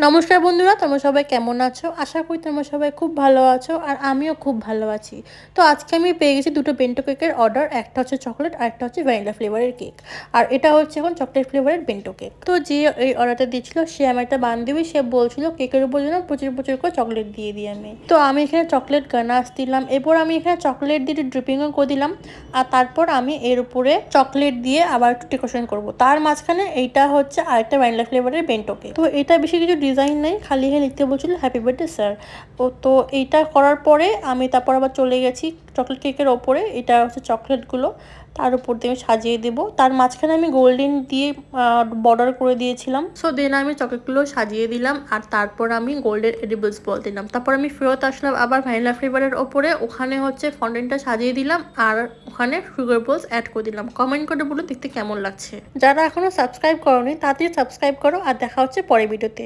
নমস্কার বন্ধুরা, তোমরা সবাই কেমন আছো? আশা করি তোমরা সবাই খুব ভালো আছো আর আমিও খুব ভালো আছি। তো আজকে আমি পেয়ে গেছি দুটো বেন্টো কেকের অর্ডার। একটা হচ্ছে চকলেট আর একটা হচ্ছে ভ্যানিলা ফ্লেভারের কেক। আর এটা হচ্ছে এখন চকলেট ফ্লেভারের বেন্টো কেক। তো যে এই অর্ডারটা দিচ্ছিল সে আমার একটা বান্ধবী, সে বলছিল কেকের উপর যেন প্রচুর প্রচুর করে চকলেট দিয়ে দিই আমি। তো আমি এখানে চকলেট গানাশ দিলাম, এরপর আমি এখানে চকলেট দিয়ে ড্রিপিংও করে দিলাম। আর তারপর আমি এর উপরে চকলেট দিয়ে আবার একটু ডেকোরেশন করবো। তার মাঝখানে এইটা হচ্ছে আরেকটা ভ্যানিলা ফ্লেভারের বেন্টো কেক। তো এটা বেশি কিছু ডিজাইন নেই, খালি লিখতে বলছিল হ্যাপি বার্থডে স্যার। তো এইটা করার পরে আমি তারপর আবার চলে গেছি চকলেট কেকের ওপরে। এটা হচ্ছে চকলেটগুলো তার উপর দিয়ে আমি সাজিয়ে দেবো। তার মাঝখানে আমি গোল্ডেন দিয়ে বর্ডার করে দিয়েছিলাম। সো দেন আমি চকলেটগুলো সাজিয়ে দিলাম আর তারপর আমি গোল্ডেন এডিবলস বল দিলাম। তারপর আমি ফেরত আসলাম আবার ভ্যানিলা ফ্লেভারের ওপরে, ওখানে হচ্ছে ফন্ডেন্টটা সাজিয়ে দিলাম আর ওখানে সুগার বলস অ্যাড করে দিলাম। কমেন্ট করে বলো দেখতে কেমন লাগছে। যারা এখনো সাবস্ক্রাইব করোনি তাড়াতাড়ি সাবস্ক্রাইব করো আর দেখা হচ্ছে পরের ভিডিওতে।